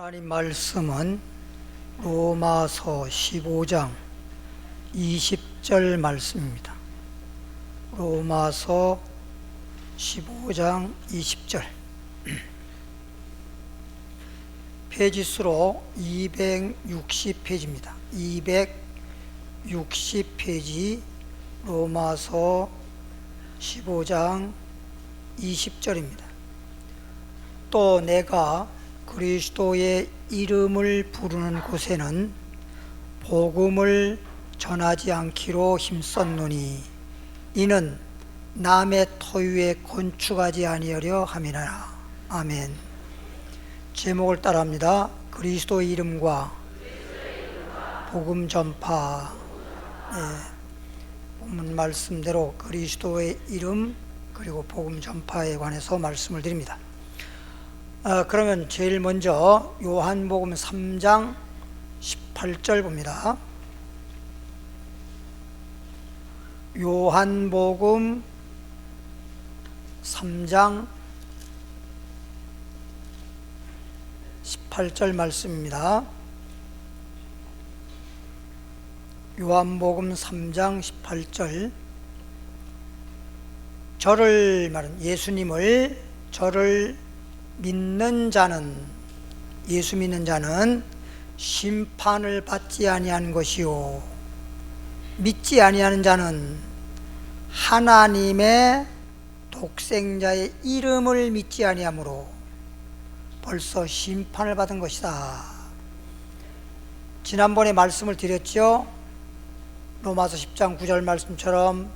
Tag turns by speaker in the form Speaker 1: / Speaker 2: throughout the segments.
Speaker 1: 하나님 말씀은 로마서 15장 20절 말씀입니다. 로마서 15장 20절. 페이지수로 260페이지입니다. 260페이지 로마서 15장 20절입니다. 또 내가 그리스도의 이름을 부르는 곳에는 복음을 전하지 않기로 힘썼노니 이는 남의 토유에 건축하지 아니하려 함이라. 아멘. 제목을 따라합니다. 그리스도의 이름과 복음 전파. 본문 말씀대로 그리스도의 이름 그리고 복음 전파에 관해서 말씀을 드립니다. 그러면 제일 먼저 요한복음 3장 18절 봅니다. 요한복음 3장 18절 말씀입니다. 요한복음 3장 18절. 저를 믿는 자는, 예수 믿는 자는 심판을 받지 아니한 것이요 믿지 아니하는 자는 하나님의 독생자의 이름을 믿지 아니하므로 벌써 심판을 받은 것이다. 지난번에 말씀을 드렸죠. 로마서 10장 9절 말씀처럼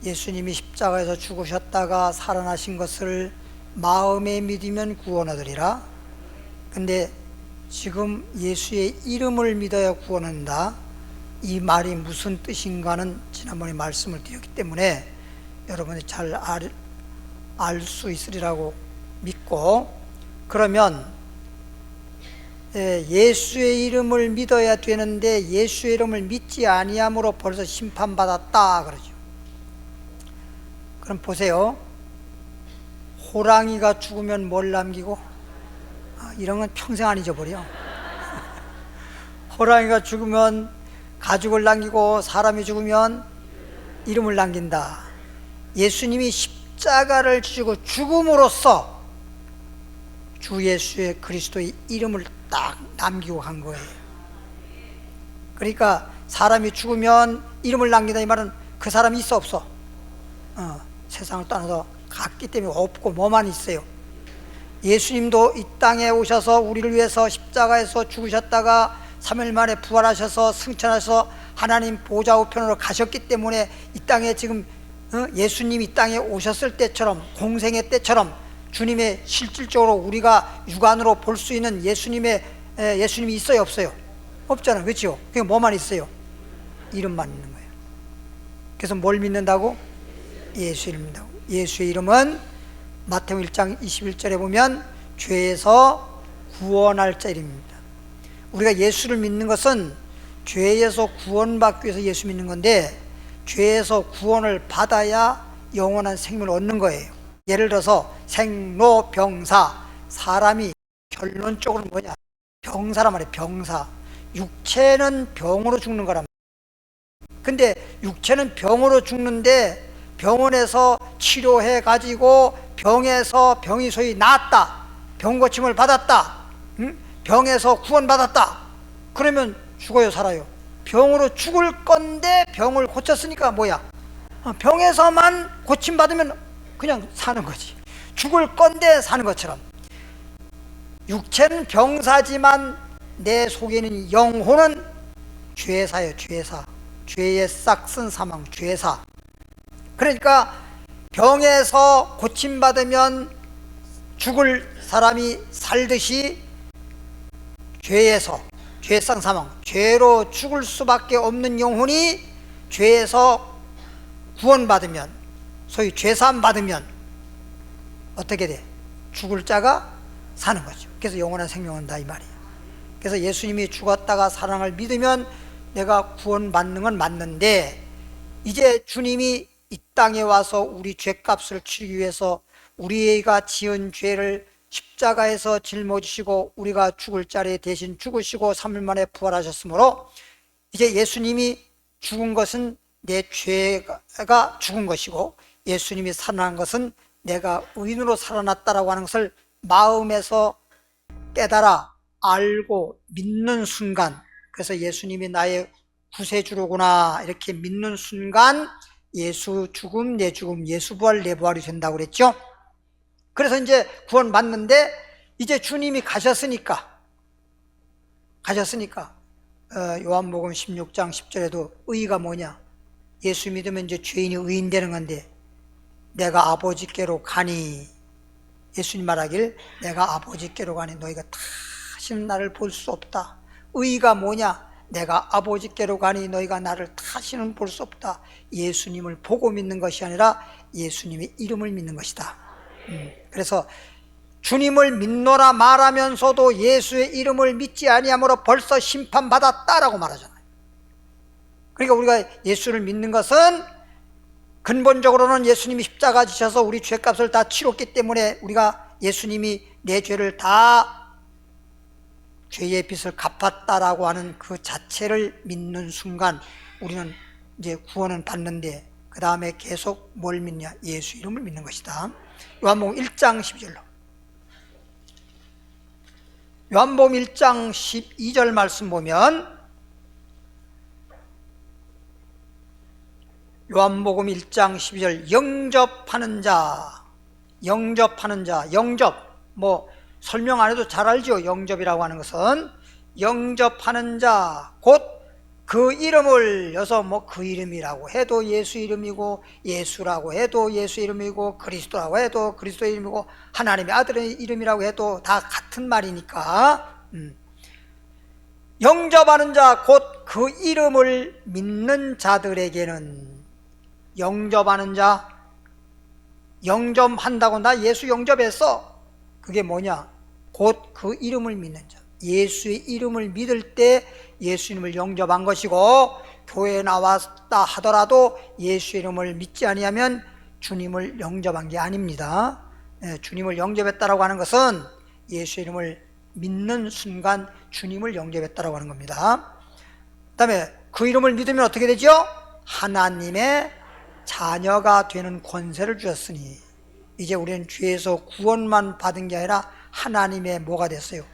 Speaker 1: 예수님이 십자가에서 죽으셨다가 살아나신 것을 마음에 믿으면 구원 얻으리라. 근데 지금 예수의 이름을 믿어야 구원한다. 이 말이 무슨 뜻인가는 지난번에 말씀을 드렸기 때문에 여러분이 잘 알 수 있으리라고 믿고, 그러면 예수의 이름을 믿어야 되는데 예수의 이름을 믿지 아니함으로 벌써 심판받았다 그러죠. 그럼 보세요. 호랑이가 죽으면 뭘 남기고? 이런 건 평생 안 잊어버려. 호랑이가 죽으면 가죽을 남기고 사람이 죽으면 이름을 남긴다. 예수님이 십자가를 지시고 죽음으로써 주 예수의 그리스도의 이름을 딱 남기고 간 거예요. 그러니까 사람이 죽으면 이름을 남긴다 이 말은 그 사람이 있어 없어? 세상을 떠나서 갔기 때문에 없고 뭐만 있어요. 예수님도 이 땅에 오셔서 우리를 위해서 십자가에서 죽으셨다가 3일 만에 부활하셔서 승천하셔서 하나님 보좌 우편으로 가셨기 때문에 이 땅에 지금 예수님이 이 땅에 오셨을 때처럼, 공생의 때처럼 주님의 실질적으로 우리가 육안으로 볼 수 있는 예수님이 있어요 없어요? 없잖아요. 그렇죠? 그게 뭐만 있어요? 이름만 있는 거예요. 그래서 뭘 믿는다고? 예수 이름 믿는다고. 예수의 이름은 마태복음 1장 21절에 보면 죄에서 구원할 자 이름입니다. 우리가 예수를 믿는 것은 죄에서 구원받기 위해서 예수 믿는 건데, 죄에서 구원을 받아야 영원한 생명을 얻는 거예요. 예를 들어서 생로병사, 사람이 결론적으로 뭐냐? 병사란 말이에요. 병사. 육체는 병으로 죽는 거란 말이에요. 근데 육체는 병으로 죽는데 병원에서 치료해 가지고 병에서 병이 소위 나았다, 병 고침을 받았다, 병에서 구원받았다. 그러면 죽어요 살아요? 병으로 죽을 건데 병을 고쳤으니까 뭐야? 병에서만 고침받으면 그냥 사는 거지. 죽을 건데 사는 것처럼 육체는 병사지만 내 속에 있는 영혼은 죄사예요. 죄사. 죄의 싹슨 사망, 죄사. 그러니까 병에서 고침받으면 죽을 사람이 살듯이 죄에서, 죄상 사망, 죄로 죽을 수밖에 없는 영혼이 죄에서 구원받으면, 소위 죄사함 받으면 어떻게 돼? 죽을 자가 사는 거죠. 그래서 영원한 생명은 다 이 말이에요. 그래서 예수님이 죽었다가 살아남을 믿으면 내가 구원받는 건 맞는데, 이제 주님이 이 땅에 와서 우리 죄값을 치르기 위해서 우리가 지은 죄를 십자가에서 짊어지시고 우리가 죽을 자리에 대신 죽으시고 3일 만에 부활하셨으므로 이제 예수님이 죽은 것은 내 죄가 죽은 것이고 예수님이 살아난 것은 내가 의인으로 살아났다라고 하는 것을 마음에서 깨달아 알고 믿는 순간, 그래서 예수님이 나의 구세주로구나 이렇게 믿는 순간 예수 죽음 내 죽음, 예수 부활 내 부활이 된다고 그랬죠. 그래서 이제 구원 받는데 이제 주님이 가셨으니까 요한복음 16장 10절에도 의가 뭐냐, 예수 믿으면 이제 죄인이 의인 되는 건데 내가 아버지께로 가니, 예수님 말하길 내가 아버지께로 가니 너희가 다시는 나를 볼 수 없다. 의가 뭐냐, 내가 아버지께로 가니 너희가 나를 다시는 볼 수 없다. 예수님을 보고 믿는 것이 아니라 예수님의 이름을 믿는 것이다. 그래서 주님을 믿노라 말하면서도 예수의 이름을 믿지 아니함으로 벌써 심판받았다라고 말하잖아요. 그러니까 우리가 예수를 믿는 것은 근본적으로는 예수님이 십자가 지셔서 우리 죄값을 다 치렀기 때문에 우리가 예수님이 내 죄를 다 죄의 빚을 갚았다라고 하는 그 자체를 믿는 순간 우리는 이제 구원은 받는데, 그 다음에 계속 뭘 믿냐, 예수 이름을 믿는 것이다. 요한복음 1장 12절로, 요한복음 1장 12절 말씀 보면, 요한복음 1장 12절 영접하는 자, 영접 뭐 설명 안 해도 잘 알죠. 영접이라고 하는 것은 영접하는 자 곧 그 이름을 여서 뭐 그 이름이라고 해도 예수 이름이고, 예수라고 해도 예수 이름이고, 그리스도라고 해도 그리스도 이름이고, 하나님의 아들의 이름이라고 해도 다 같은 말이니까 영접하는 자 곧 그 이름을 믿는 자들에게는, 영접하는 자, 영접한다고 나 예수 영접했어, 그게 뭐냐, 곧 그 이름을 믿는 자, 예수의 이름을 믿을 때 예수 이름을 영접한 것이고, 교회에 나왔다 하더라도 예수 이름을 믿지 아니하면 주님을 영접한 게 아닙니다. 주님을 영접했다라고 하는 것은 예수 이름을 믿는 순간 주님을 영접했다라고 하는 겁니다. 그 다음에 그 이름을 믿으면 어떻게 되죠? 하나님의 자녀가 되는 권세를 주셨으니, 이제 우리는 죄에서 구원만 받은 게 아니라 하나님의 뭐가 됐어요?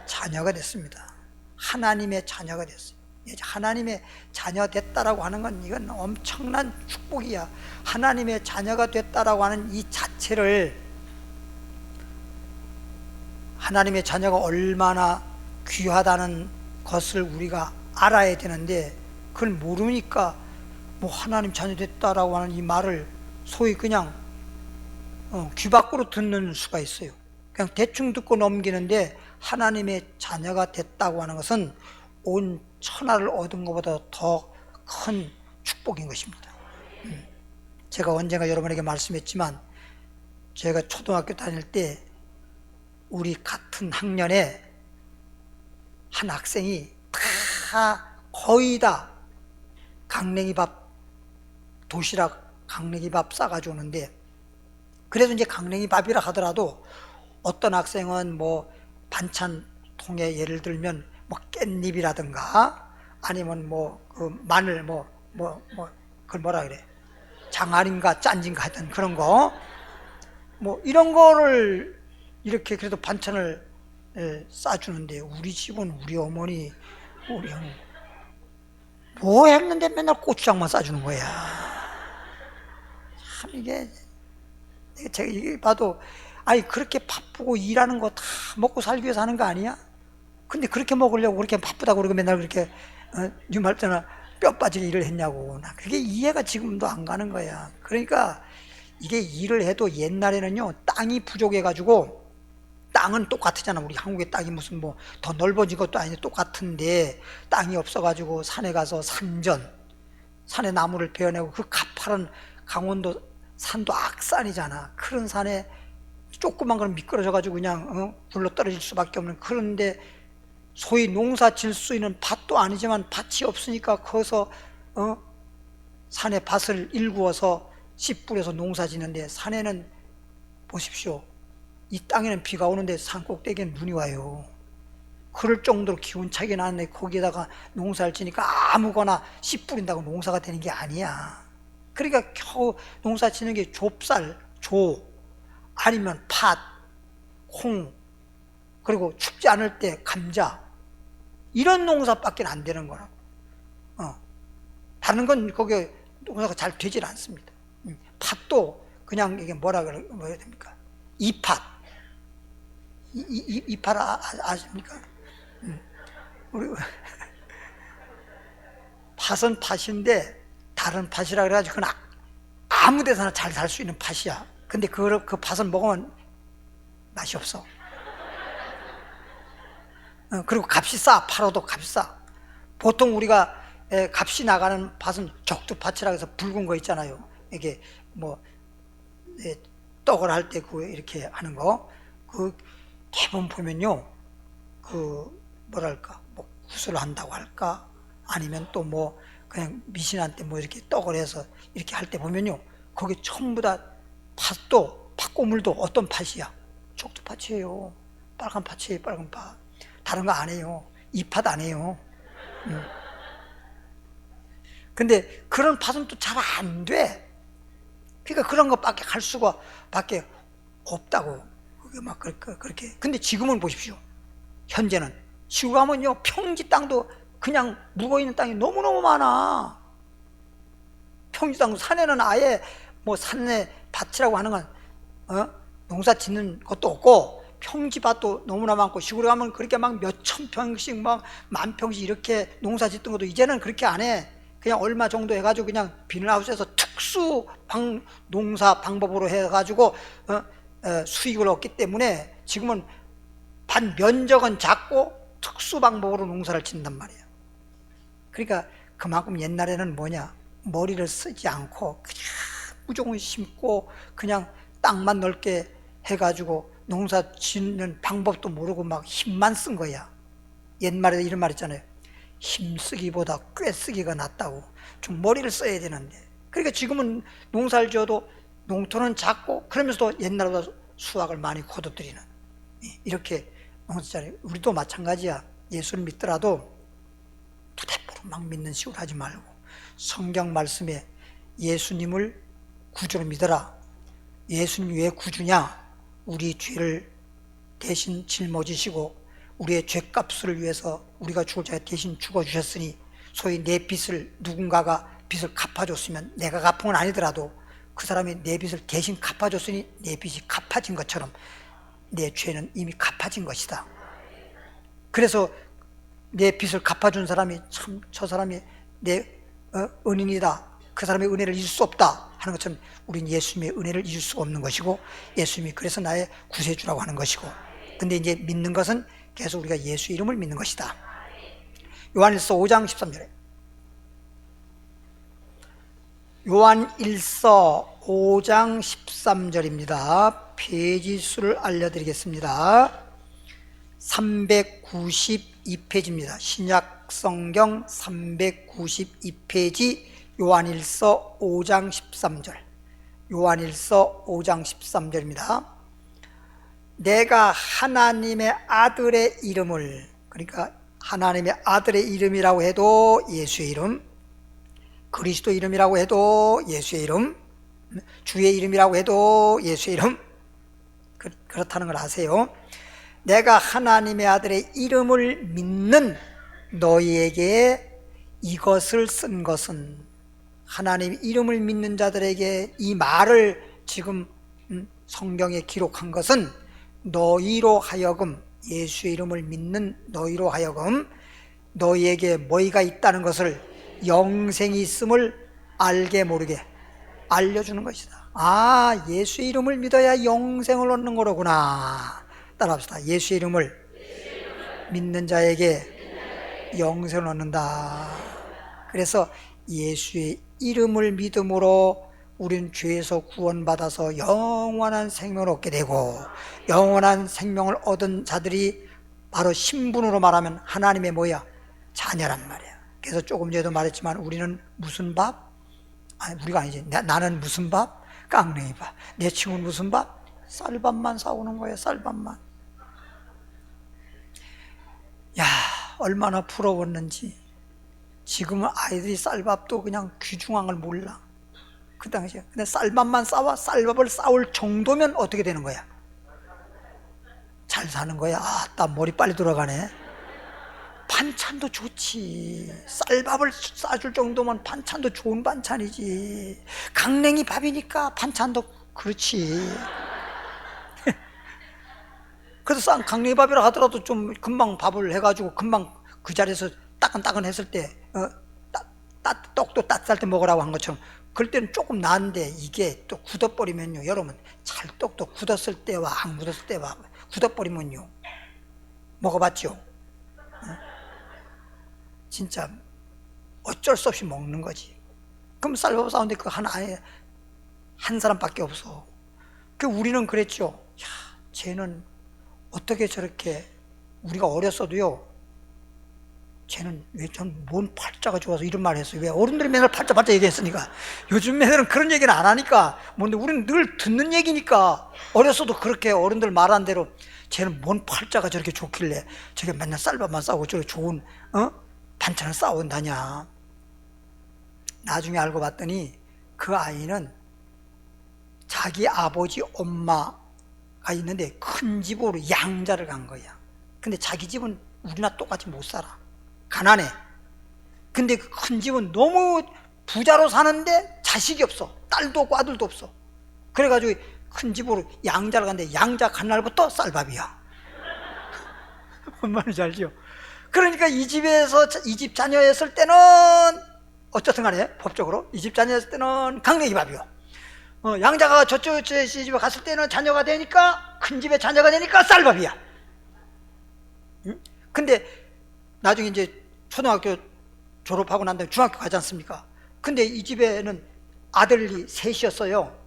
Speaker 1: 자녀가 됐습니다. 하나님의 자녀가 됐어요. 이제 하나님의 자녀 됐다라고 하는 건 이건 엄청난 축복이야. 하나님의 자녀가 됐다라고 하는 이 자체를, 하나님의 자녀가 얼마나 귀하다는 것을 우리가 알아야 되는데, 그걸 모르니까 뭐 하나님 자녀 됐다라고 하는 이 말을 소위 그냥 귀 밖으로 듣는 수가 있어요. 그냥 대충 듣고 넘기는데, 하나님의 자녀가 됐다고 하는 것은 온 천하를 얻은 것보다 더 큰 축복인 것입니다. 제가 언젠가 여러분에게 말씀했지만, 제가 초등학교 다닐 때 우리 같은 학년에 한 학생이 거의 다 강냉이밥, 도시락 강냉이밥 싸가지고 오는데, 그래도 이제 강냉이밥이라 하더라도 어떤 학생은 뭐 반찬 통에 예를 들면 뭐 깻잎이라든가 아니면 뭐 그 마늘 그걸 뭐라 그래, 장아린가 짠진가 하여튼 그런 거, 뭐 이런 거를 이렇게 그래도 반찬을 싸주는데, 우리 집은 우리 어머니 우리 형 뭐 했는데 맨날 고추장만 싸주는 거야. 참 이게 제가 이게 봐도, 아니 그렇게 바쁘고 일하는 거 다 먹고 살기 위해서 하는 거 아니야? 근데 그렇게 먹으려고 그렇게 바쁘다고 그러고 맨날 그렇게 뉴말 때나 뼈 빠지게 일을 했냐고. 나 그게 이해가 지금도 안 가는 거야. 그러니까 이게 일을 해도 옛날에는요, 땅이 부족해가지고, 땅은 똑같잖아. 우리 한국의 땅이 무슨 뭐 더 넓어진 것도 아닌데 똑같은데, 땅이 없어가지고 산에 가서 산에 나무를 베어내고, 그 가파른 강원도 산도 악산이잖아. 그런 산에 조그만 건 미끄러져가지고 그냥 굴러 떨어질 수밖에 없는, 그런데 소위 농사 질 수 있는 밭도 아니지만 밭이 없으니까 거기서 산에 밭을 일구어서 씨 뿌려서 농사 짓는데, 산에는 보십시오, 이 땅에는 비가 오는데 산 꼭대기에는 눈이 와요. 그럴 정도로 기온차이가 나는데 거기에다가 농사를 지니까 아무거나 씨 뿌린다고 농사가 되는 게 아니야. 그러니까 겨우 농사 지는 게 좁쌀, 조, 아니면 팥, 콩, 그리고 춥지 않을 때 감자, 이런 농사밖에 안 되는 거라고. 다른 건 거기에 농사가 잘 되질 않습니다. 팥도 그냥 이게 뭐라 해야 됩니까? 이팥. 이팥 아십니까? 우리 팥은 팥인데 다른 팥이라 그래가지고 그건 아무 데서나 잘 살 수 있는 팥이야. 근데 그 팥은 먹으면 맛이 없어. 그리고 값이 싸. 팔아도 값이 싸. 보통 우리가 값이 나가는 팥은 적두팥이라고 해서 붉은 거 있잖아요. 이게 뭐 떡을 할 때 그 이렇게 하는 거, 그 대부분 보면요, 그 뭐랄까, 뭐 구슬을 한다고 할까, 아니면 또 뭐 그냥 미신한테 뭐 이렇게 떡을 해서 이렇게 할 때 보면요, 거기 전부 다 팥도 팥고물도 어떤 팥이야? 적두팥이에요. 빨간 팥이에요. 빨간 팥. 다른 거 안 해요. 이 팥 안 해요. 근데 그런 팥은 또 잘 안 돼. 그러니까 그런 것밖에 할 수가 밖에 없다고. 그게 막 그렇게. 근데 지금은 보십시오. 현재는 지구 가면요, 평지 땅도 그냥 묵어 있는 땅이 너무너무 많아. 평지 땅, 산에는 아예 뭐 산에 밭이라고 하는 건 농사 짓는 것도 없고, 평지밭도 너무나 많고, 시골에 가면 그렇게 막 몇천 평씩 막 만 평씩 이렇게 농사 짓던 것도 이제는 그렇게 안 해. 그냥 얼마 정도 해가지고 그냥 비닐하우스에서 특수 농사 방법으로 해가지고 수익을 얻기 때문에 지금은 면적은 작고 특수 방법으로 농사를 짓는단 말이에요. 그러니까 그만큼 옛날에는 뭐냐, 머리를 쓰지 않고 그냥 무조건 심고 그냥 땅만 넓게 해가지고 농사 짓는 방법도 모르고 막 힘만 쓴 거야. 옛말에 이런 말 있잖아요. 힘쓰기보다 꾀쓰기가 낫다고. 좀 머리를 써야 되는데. 그러니까 지금은 농사를 지어도 농토는 작고 그러면서도 옛날보다 수확을 많이 거둬들이는, 이렇게 농사잖아요. 우리도 마찬가지야. 예수를 믿더라도 부대포로 막 믿는 식으로 하지 말고 성경 말씀에 예수님을 구주로 믿어라. 예수님이 왜 구주냐? 우리 죄를 대신 짊어지시고 우리의 죄값을 위해서 우리가 죽을 자에 대신 죽어주셨으니, 소위 내 빚을 누군가가 빚을 갚아줬으면, 내가 갚은 건 아니더라도 그 사람이 내 빚을 대신 갚아줬으니 내 빚이 갚아진 것처럼 내 죄는 이미 갚아진 것이다. 그래서 내 빚을 갚아준 사람이 참 저 사람이 내 은인이다, 그 사람의 은혜를 잊을 수 없다 하는 것처럼 우린 예수님의 은혜를 잊을 수가 없는 것이고, 예수님이 그래서 나의 구세주라고 하는 것이고, 근데 이제 믿는 것은 계속 우리가 예수 이름을 믿는 것이다. 요한일서 5장 13절에, 요한일서 5장 13절입니다. 페이지 수를 알려드리겠습니다. 392페이지입니다. 신약성경 392페이지 요한일서 5장 13절. 요한일서 5장 13절입니다. 내가 하나님의 아들의 이름을, 그러니까 하나님의 아들의 이름이라고 해도 예수의 이름, 그리스도 이름이라고 해도 예수의 이름, 주의 이름이라고 해도 예수의 이름, 그렇다는 걸 아세요. 내가 하나님의 아들의 이름을 믿는 너희에게 이것을 쓴 것은, 하나님의 이름을 믿는 자들에게 이 말을 지금 성경에 기록한 것은 너희로 하여금, 예수의 이름을 믿는 너희로 하여금 너희에게 뭐가 있다는 것을, 영생이 있음을 알게 모르게 알려주는 것이다. 아, 예수의 이름을 믿어야 영생을 얻는 거로구나. 따라합시다. 예수의 이름을 믿는 자에게 영생을 얻는다. 그래서 예수의 이름을 믿음으로 우리는 죄에서 구원받아서 영원한 생명을 얻게 되고, 영원한 생명을 얻은 자들이 바로 신분으로 말하면 하나님의 뭐야? 자녀란 말이야. 그래서 조금 전에도 말했지만 우리는 무슨 밥? 아니, 우리가 아니지. 나는 무슨 밥? 깡냉이 밥. 내 친구는 무슨 밥? 쌀밥만 사오는 거예요. 쌀밥만. 야, 얼마나 부러웠는지. 지금은 아이들이 쌀밥도 그냥 귀중한 걸 몰라. 그 당시에. 근데 쌀밥만 싸와 쌀밥을 싸울 정도면 어떻게 되는 거야? 잘 사는 거야. 아, 나 머리 빨리 돌아가네. 반찬도 좋지. 쌀밥을 싸줄 정도면 반찬도 좋은 반찬이지. 강냉이 밥이니까 반찬도 그렇지. 그래서 싼 강냉이 밥이라 하더라도 좀 금방 밥을 해가지고 금방 그 자리에서 따끈따끈 했을 때 떡도 따뜻할 때 먹으라고 한 것처럼 그럴 때는 조금 나은데, 이게 또 굳어버리면요, 여러분, 찰떡도 굳었을 때와 안 굳었을 때와 굳어버리면요, 먹어봤죠? 진짜 어쩔 수 없이 먹는 거지. 그럼 쌀밥 싸우는데 그 한 사람밖에 없어. 그 우리는 그랬죠. 야, 쟤는 어떻게 저렇게, 우리가 어렸어도요, 쟤는 왜 전 뭔 팔자가 좋아서 이런 말을 했어요. 왜? 어른들이 맨날 팔자 얘기했으니까. 요즘 애들은 그런 얘기는 안 하니까. 뭔데 우리는 늘 듣는 얘기니까. 어렸어도 그렇게 어른들 말한 대로 쟤는 뭔 팔자가 저렇게 좋길래 저게 맨날 쌀밥만 싸우고 저렇게 좋은 반찬을 싸운다냐. 나중에 알고 봤더니 그 아이는 자기 아버지 엄마가 있는데 큰 집으로 양자를 간 거야. 근데 자기 집은 우리나 똑같이 못 살아. 가난해. 근데 그 큰 집은 너무 부자로 사는데 자식이 없어. 딸도 없고 아들도 없어. 그래가지고 큰 집으로 양자를 갔는데 양자 간 날부터 쌀밥이야. 뭔 말인지 알죠? 그러니까 이 집에서, 이 집 자녀였을 때는 어쨌든 간에 법적으로 이 집 자녀였을 때는 강냉이 밥이요. 양자가 저쪽 집에 갔을 때는 자녀가 되니까, 큰 집에 자녀가 되니까 쌀밥이야. 응? 근데 나중에 이제 초등학교 졸업하고 난 다음에 중학교 가지 않습니까? 근데 이 집에는 아들이 셋이었어요.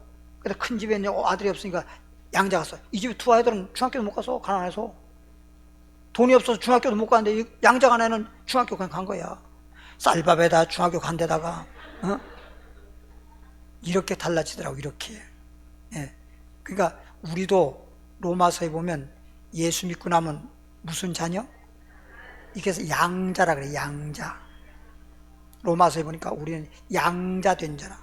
Speaker 1: 그래서 큰 집에는 아들이 없으니까 양자 갔어. 이 집에 두 아이들은 중학교도 못 가서, 가난해서 돈이 없어서 중학교도 못 가는데 양자 간 애는 중학교 그냥 간 거야. 쌀밥에다 중학교 간 데다가 이렇게 달라지더라고. 이렇게. 예. 그러니까 우리도 로마서에 보면 예수 믿고 나면 무슨 자녀? 이게 양자라 그래. 양자. 로마서에 보니까 우리는 양자 된 자라,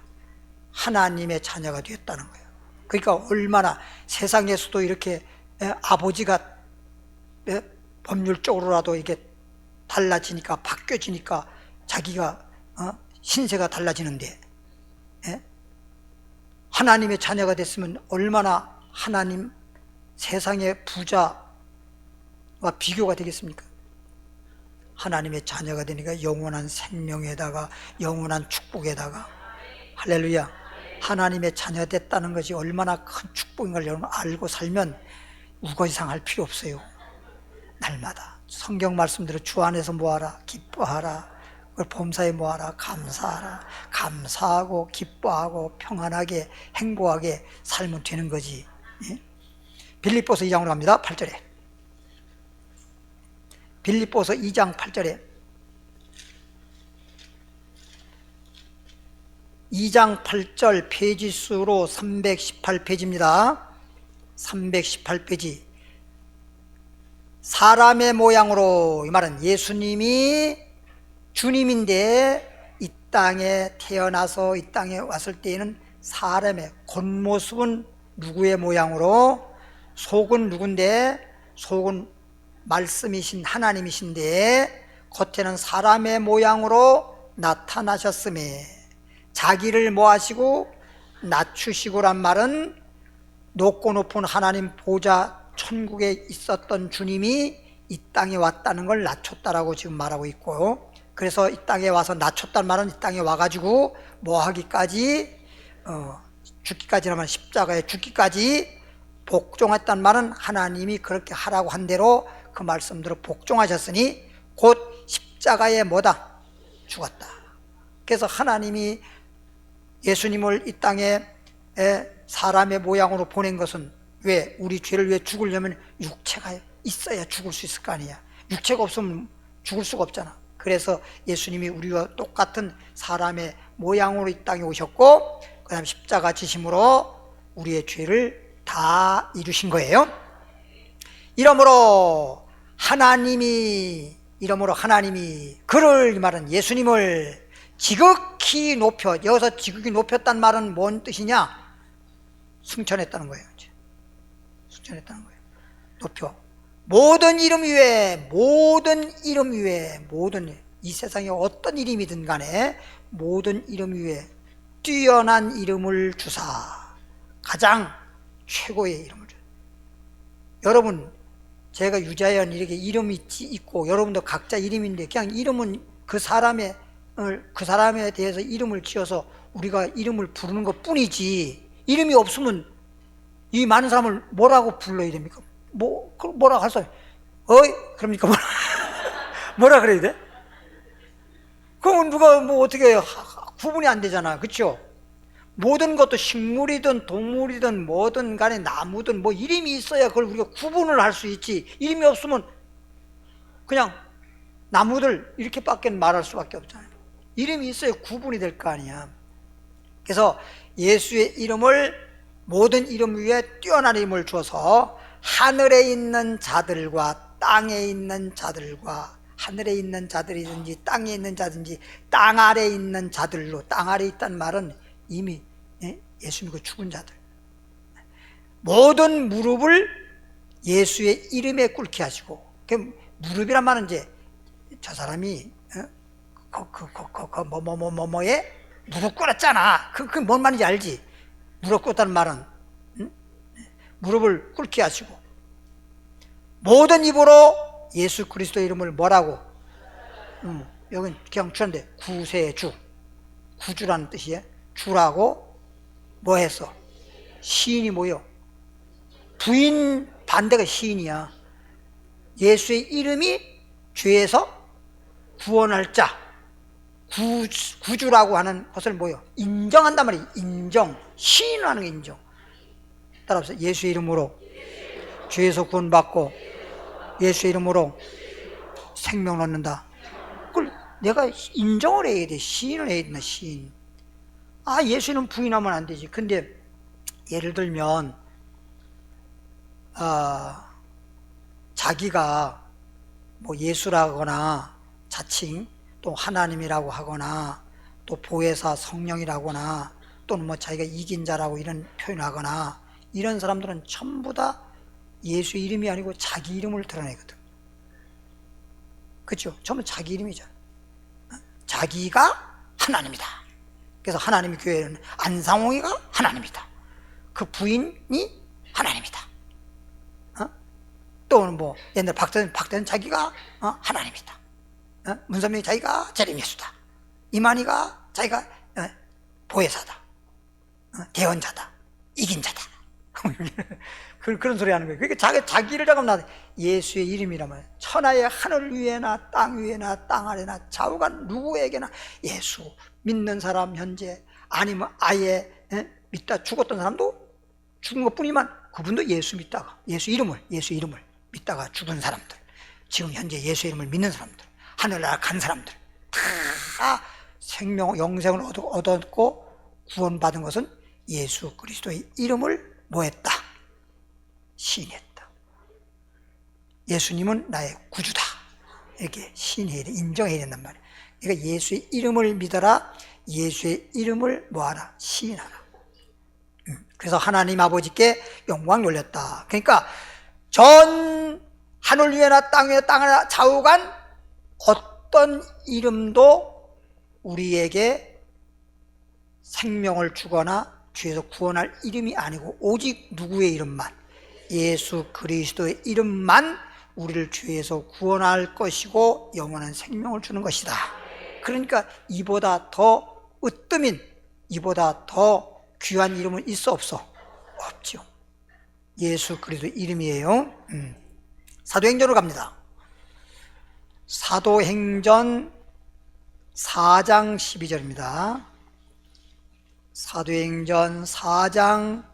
Speaker 1: 하나님의 자녀가 되었다는 거예요. 그러니까 얼마나 세상에서도 이렇게 아버지가 법률적으로라도 이게 달라지니까, 바뀌어지니까 자기가 신세가 달라지는데, 하나님의 자녀가 됐으면 얼마나 하나님 세상의 부자와 비교가 되겠습니까? 하나님의 자녀가 되니까 영원한 생명에다가 영원한 축복에다가, 할렐루야, 하나님의 자녀 됐다는 것이 얼마나 큰 축복인 걸 여러분 알고 살면 우거지상할 필요 없어요. 날마다 성경 말씀대로 주 안에서 뭐하라? 기뻐하라. 그걸 범사에 뭐하라? 감사하라. 감사하고 기뻐하고 평안하게 행복하게 살면 되는 거지. 빌립보서 2장으로 갑니다. 8절에. 빌립보서 2장 8절에 2장 8절 페이지 수로 318페이지입니다. 318페이지. 사람의 모양으로, 이 말은 예수님이 주님인데 이 땅에 태어나서 이 땅에 왔을 때에는 사람의 겉모습은 누구의 모양으로? 속은 누군데? 속은 말씀이신 하나님이신데 겉에는 사람의 모양으로 나타나셨음에, 자기를 뭐하시고 낮추시고란 말은 높고 높은 하나님 보좌 천국에 있었던 주님이 이 땅에 왔다는 걸 낮췄다라고 지금 말하고 있고, 그래서 이 땅에 와서 낮췄다는 말은 이 땅에 와가지고 뭐하기까지, 죽기까지라면 십자가에 죽기까지 복종했단 말은 하나님이 그렇게 하라고 한 대로 그 말씀대로 복종하셨으니 곧 십자가에 뭐다? 죽었다. 그래서 하나님이 예수님을 이 땅에 사람의 모양으로 보낸 것은 왜? 우리 죄를 위해 죽으려면 육체가 있어야 죽을 수 있을 거 아니야. 육체가 없으면 죽을 수가 없잖아. 그래서 예수님이 우리와 똑같은 사람의 모양으로 이 땅에 오셨고, 그 다음에 십자가 지심으로 우리의 죄를 다 이루신 거예요. 이러므로 하나님이 그를, 이 말은 예수님을 지극히 높여, 여기서 지극히 높였단 말은 뭔 뜻이냐? 승천했다는 거예요. 승천했다는 거예요. 높여. 모든 이름 위에, 이 세상에 어떤 이름이든 간에 모든 이름 위에 뛰어난 이름을 주사, 가장 최고의 이름을 주사. 여러분, 제가 유자연 이렇게 이름이 있고 여러분도 각자 이름인데 그냥 이름은 그 사람에 대해서 이름을 지어서 우리가 이름을 부르는 것 뿐이지, 이름이 없으면 이 많은 사람을 뭐라고 불러야 됩니까? 뭐라고 할 사람, 그럽니까? 뭐라 그래야 돼? 그러면 누가 어떻게 구분이 안 되잖아. 그렇죠? 모든 것도 식물이든 동물이든 뭐든 간에 나무든 이름이 있어야 그걸 우리가 구분을 할 수 있지. 이름이 없으면 그냥 나무들 이렇게밖에 말할 수밖에 없잖아요. 이름이 있어야 구분이 될 거 아니야. 그래서 예수의 이름을, 모든 이름 위에 뛰어난 이름을 주어서 하늘에 있는 자들과 땅에 있는 자들과, 하늘에 있는 자들이든지 땅에 있는 자든지 땅 아래에 있는 자들로, 땅 아래에 있다는 말은 이미 예수 믿고 죽은 자들, 모든 무릎을 예수의 이름에 꿇게 하시고, 무릎이란 말은 이제 저 사람이 뭐에 무릎 꿇었잖아. 그게 뭔 말인지 알지? 무릎 꿇었다는 말은 무릎을 꿇게 하시고, 모든 입으로 예수 그리스도의 이름을 뭐라고? 여긴 그냥 주는데 구세주, 구주라는 뜻이에요. 주라고 뭐 했어? 시인이 뭐요? 부인 반대가 시인이야. 예수의 이름이 죄에서 구원할 자, 구주라고 하는 것을 뭐요? 인정한단 말이에요. 인정, 시인하는 게 인정. 따라서 예수의 이름으로 죄에서 구원받고 예수의 이름으로 생명을 얻는다. 그걸 내가 인정을 해야 돼. 시인을 해야 된다. 시인. 예수는 부인하면 안 되지. 근데 예를 들면 자기가 예수라거나 자칭 또 하나님이라고 하거나 또 보혜사 성령이라거나 또는 자기가 이긴 자라고 이런 표현하거나, 이런 사람들은 전부 다 예수 이름이 아니고 자기 이름을 드러내거든. 그렇죠? 전부 자기 이름이죠. 자기가 하나님이다. 그래서 하나님의 교회는 안상홍이가 하나님이다. 그 부인이 하나님이다. 또는 옛날 박대는 자기가 하나님이다. 문선명이 자기가 재림 예수다. 이만희가 자기가 보혜사다. 대언자다. 이긴 자다. 그런 소리 하는 거예요. 그러니까 자기를 잠깐만, 예수의 이름이라면 천하의 하늘 위에나 땅 위에나 땅 아래나 좌우간 누구에게나 예수 믿는 사람, 현재 아니면 아예 믿다 죽었던 사람도 죽은 것뿐이만 그분도 예수 믿다가 예수 이름을 믿다가 죽은 사람들, 지금 현재 예수 이름을 믿는 사람들, 하늘나라 간 사람들 다 생명, 영생을 얻었고 구원받은 것은 예수 그리스도의 이름을 뭐했다? 시인했다. 예수님은 나의 구주다. 이렇게 시인해야 돼. 인정해야 된단 말이에요. 그러니까 예수의 이름을 믿어라. 예수의 이름을 뭐하라? 시인하라. 그래서 하나님 아버지께 영광 돌렸다. 그러니까 전 하늘 위에나 땅 위에 땅 하나 좌우간 어떤 이름도 우리에게 생명을 주거나 죄에서 구원할 이름이 아니고 오직 누구의 이름만, 예수 그리스도의 이름만 우리를 죄에서 구원할 것이고 영원한 생명을 주는 것이다. 그러니까 이보다 더 으뜸인, 이보다 더 귀한 이름은 있어 없어? 없죠. 예수 그리스도 이름이에요. 사도행전으로 갑니다. 사도행전 4장 12절입니다. 사도행전 4장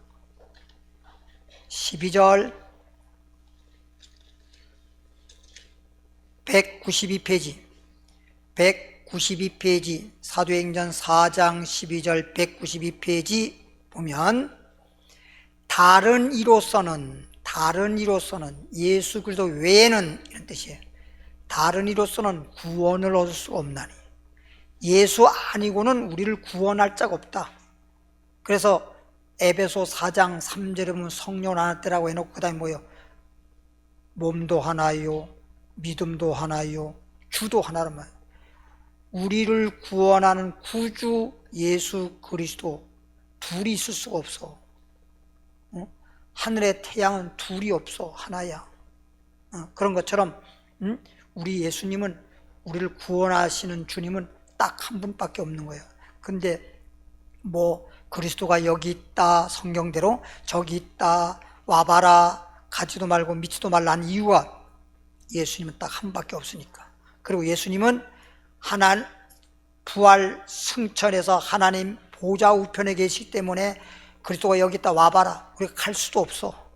Speaker 1: 12절 192페이지 192페이지 사도행전 4장 12절 192페이지 보면, 다른 이로서는 예수 그리스도 외에는, 이런 뜻이에요. 다른 이로서는 구원을 얻을 수가 없나니, 예수 아니고는 우리를 구원할 자가 없다. 그래서 에베소 4장 3절에 보면 성령 하나 때라고 해놓고 그 다음에 뭐예요? 몸도 하나요, 믿음도 하나요, 주도 하나란 말이에요. 우리를 구원하는 구주 예수 그리스도 둘이 있을 수가 없어. 하늘의 태양은 둘이 없어, 하나야. 그런 것처럼 우리 예수님은, 우리를 구원하시는 주님은 딱 한 분밖에 없는 거예요. 근데 뭐 그리스도가 여기 있다, 성경대로 저기 있다, 와봐라, 가지도 말고 믿지도 말라는 이유가 예수님은 딱 한 분밖에 없으니까. 그리고 예수님은 부활 승천해서 하나님 보좌 우편에 계시기 때문에 그리스도가 여기 있다, 와봐라, 우리가 갈 수도 없어.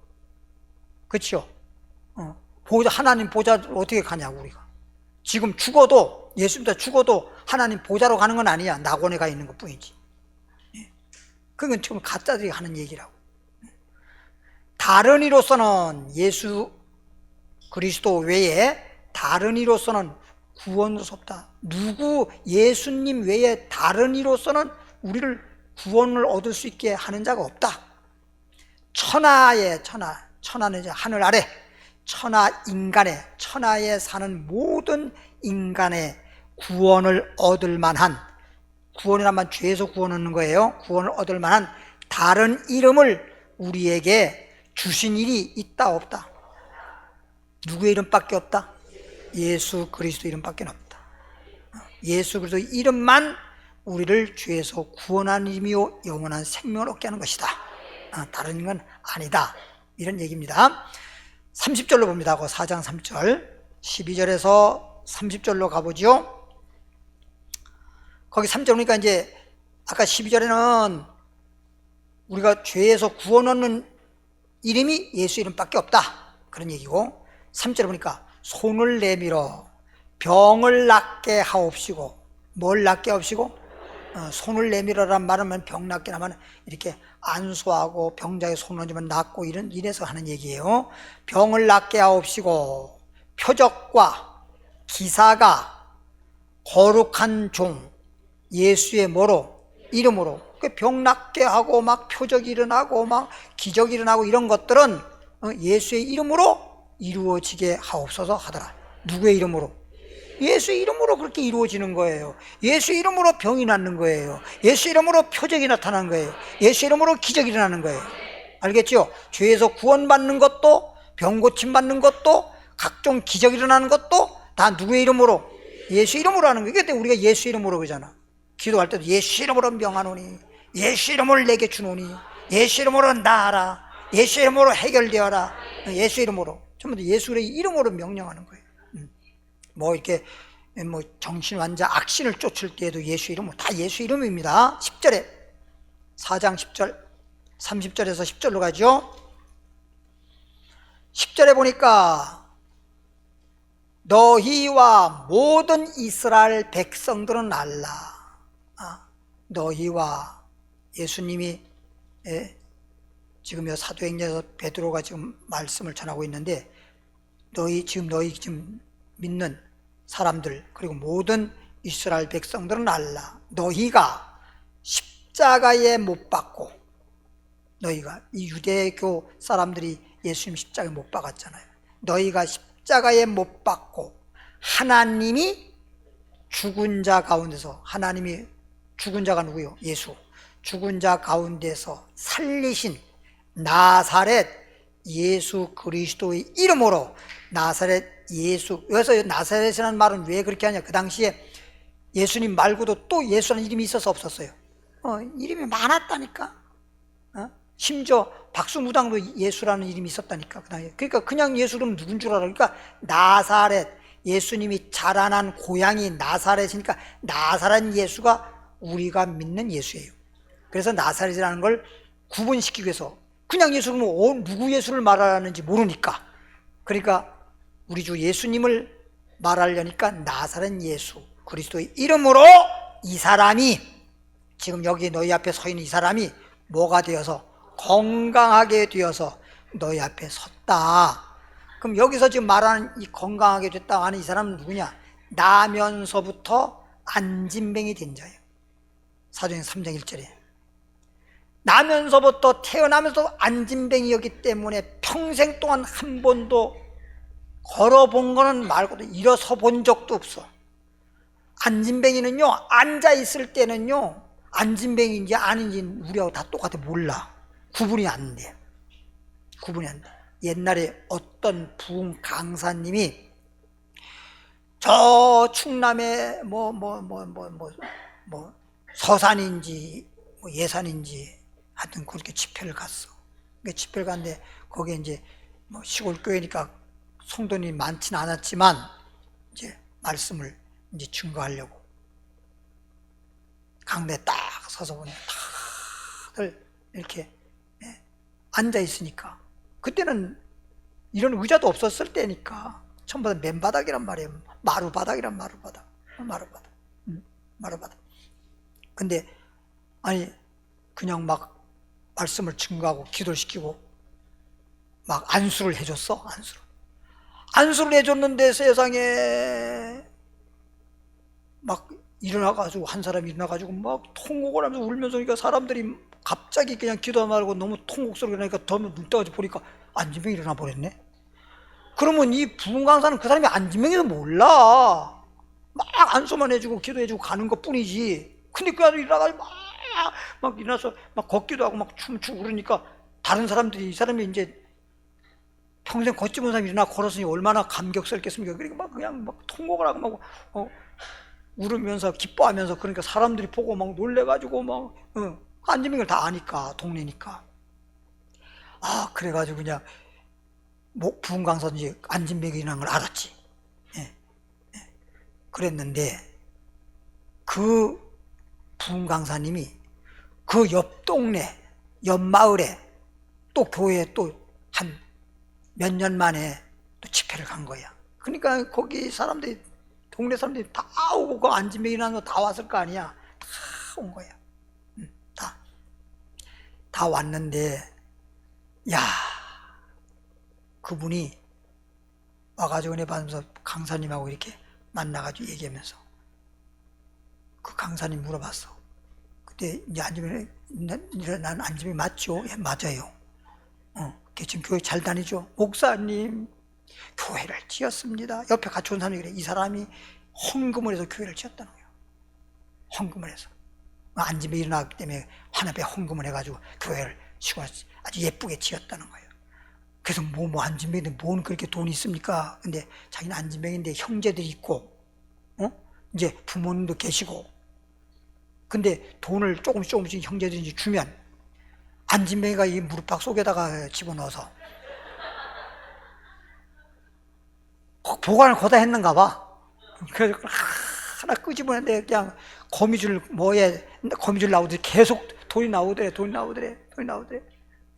Speaker 1: 그렇죠? 하나님 보좌를 어떻게 가냐고. 우리가 지금 죽어도, 예수님도 죽어도 하나님 보좌로 가는 건 아니야. 낙원에 가 있는 것 뿐이지. 그건 지금 가짜들이 하는 얘기라고. 다른 이로서는, 예수 그리스도 외에 다른 이로서는 구원할 수 없다. 예수님 외에 다른 이로서는 우리를 구원을 얻을 수 있게 하는 자가 없다. 천하는 이제 하늘 아래, 천하에 사는 모든 인간의 구원을 얻을 만한, 구원이란 말 죄에서 구원 얻는 거예요. 구원을 얻을 만한 다른 이름을 우리에게 주신 일이 있다, 없다? 누구의 이름밖에 없다? 예수 그리스도 이름밖에 없다. 예수 그리스도 이름만 우리를 죄에서 구원하는 이름이요 영원한 생명을 얻게 하는 것이다. 다른 건 아니다. 이런 얘기입니다. 30절로 봅니다. 4장 3절, 12절에서 30절로 가보죠. 거기 3절 보니까 이제 아까 12절에는 우리가 죄에서 구원 얻는 이름이 예수 이름밖에 없다, 그런 얘기고, 3절에 보니까 손을 내밀어 병을 낫게 하옵시고. 뭘 낫게 하옵시고? 손을 내밀어란 말은 병 낫게 하면 이렇게 안수하고 병자의 손을 얹으면 낫고, 이래서 하는 얘기예요. 병을 낫게 하옵시고 표적과 기사가 거룩한 종 예수의 뭐로? 이름으로. 병 낫게 하고 막 표적이 일어나고 막 기적이 일어나고 이런 것들은 예수의 이름으로 이루어지게 하옵소서 하더라. 누구의 이름으로? 예수의 이름으로 그렇게 이루어지는 거예요. 예수 이름으로 병이 낫는 거예요. 예수 이름으로 표적이 나타나는 거예요. 예수 이름으로 기적이 일어나는 거예요. 알겠죠? 죄에서 구원받는 것도, 병 고침 받는 것도, 각종 기적이 일어나는 것도 다 누구의 이름으로? 예수 이름으로 하는 거예요. 그때 우리가 예수 이름으로 그러잖아. 기도할 때도 예수 이름으로 명하노니, 예수 이름으로 내게 주노니, 예수 이름으로 나아라, 예수 이름으로 해결되어라. 예수 이름으로, 전부 다 예수의 이름으로 명령하는 거예요. 뭐 이렇게 뭐 정신환자 악신을 쫓을 때에도 예수 이름으로, 다 예수 이름입니다. 10절에 4장 10절 30절에서 10절로 가죠. 10절에 보니까 너희와 모든 이스라엘 백성들은 알라. 너희와, 예수님이 지금 사도행전에서 베드로가 지금 말씀을 전하고 있는데, 너희 지금 믿는 사람들, 그리고 모든 이스라엘 백성들은 알라. 너희가 십자가에 못 박고, 너희가, 이 유대교 사람들이 예수님 십자가에 못 박았잖아요. 너희가 십자가에 못 박고 하나님이 죽은 자 가운데서, 하나님이 죽은 자가 누구요? 예수. 죽은 자 가운데서 살리신 나사렛 예수 그리스도의 이름으로, 나사렛 예수. 여기서 나사렛이라는 말은 왜 그렇게 하냐? 그 당시에 예수님 말고도 또 예수라는 이름이 있어서 없었어요. 이름이 많았다니까. 심지어 박수무당도 예수라는 이름이 있었다니까. 그러니까 그냥 예수 그러면 누군 줄 알아? 그러니까 나사렛, 예수님이 자라난 고향이 나사렛이니까 나사렛 예수가 우리가 믿는 예수예요. 그래서 나사렛이라는 걸 구분시키기 위해서, 그냥 예수 그러면 누구 예수를 말하는지 모르니까, 그러니까 우리 주 예수님을 말하려니까 나사렛 예수 그리스도의 이름으로, 이 사람이, 지금 여기 너희 앞에 서 있는 이 사람이 뭐가 되어서 건강하게 되어서 너희 앞에 섰다. 그럼 여기서 지금 말하는 이 건강하게 됐다 하는 이 사람은 누구냐? 나면서부터 안진뱅이 된 자예요. 사도행전 3장 1절에 나면서부터, 태어나면서 안진뱅이였기 때문에 평생 동안 한 번도 걸어본 거는 말고도 일어서 본 적도 없어. 안진뱅이는요, 앉아있을 때는요, 안진뱅이인지 아닌지 우리하고 다 똑같아. 몰라. 구분이 안 돼. 구분이 안 돼. 옛날에 어떤 부흥 강사님이 저 충남에 서산인지 예산인지 하여튼 그렇게 집회를 갔어. 그 집회를 갔는데 거기에 이제 시골 교회니까 성도님이 많지는 않았지만 이제 말씀을 이제 증거하려고 강대에 딱 서서 보니 다들 이렇게 앉아 있으니까, 그때는 이런 의자도 없었을 때니까 전부 다 맨바닥이란 말이에요. 마루바닥이란 마루바닥. 마루바닥. 근데 아니 그냥 막 말씀을 증거하고 기도를 시키고 막 안수를 해줬어. 안수를 해줬는데 세상에 막 일어나가지고, 한 사람이 일어나가지고 막 통곡을 하면서 울면서, 그러니까 사람들이 갑자기 그냥 기도 말고 너무 통곡소리가 나니까 더 눈 떠가지고 보니까 안진뱅이 일어나 버렸네. 그러면 이 부흥 강사는 그 사람이 안진뱅이도 몰라. 막 안수만 해주고 기도해주고 가는 것 뿐이지. 근데 그 아들 일어나가지고 막 일어나서 막 걷기도 하고 막 춤추고 그러니까 다른 사람들이, 이 사람이 이제 평생 걷지 못한 사람이 일어나 걸었으니 얼마나 감격스럽겠습니까. 그러니까 막 그냥 막 통곡을 하고 막 울으면서 기뻐하면서, 그러니까 사람들이 보고 막 놀래가지고 막 안진뱅이를 다 아니까, 동네니까. 그래가지고 그냥 부흥 강사인지 안진뱅이라는 걸 알았지. 그랬는데 그 부흥 강사님이 그 옆 동네, 옆 마을에 또 교회에 또 한 몇 년 만에 또 집회를 간 거야. 그러니까 거기 사람들이, 동네 사람들이 다 오고 그 안진뱅이라는 거 다 왔을 거 아니야. 다 온 거야. 다 왔는데, 야, 그분이 와가지고 은혜 받으면서 강사님하고 이렇게 만나가지고 얘기하면서 그 강사님 물어봤어. 그때 이제 안진뱅이, 난 안진뱅이 맞죠? 예, 맞아요. 지금 교회 잘 다니죠? 목사님, 교회를 지었습니다. 옆에 같이 온 사람이 그래. 이 사람이 헌금을 해서 교회를 지었다는 거예요. 헌금을 해서. 안진뱅이 일어나기 때문에 환합에 헌금을 해가지고 교회를 아주 예쁘게 지었다는 거예요. 그래서 안진뱅이인데 뭔 그렇게 돈이 있습니까? 근데 자기는 안진뱅이인데 형제들이 있고, 이제 부모님도 계시고, 근데 돈을 조금씩 형제들이 주면 안진뱅이가 이 무릎팍 속에다가 집어넣어서 보관을 거다 했는가 봐. 그래서 하나 끄집어냈는데 그냥 거미줄 나오더래. 계속 돈이 나오더래.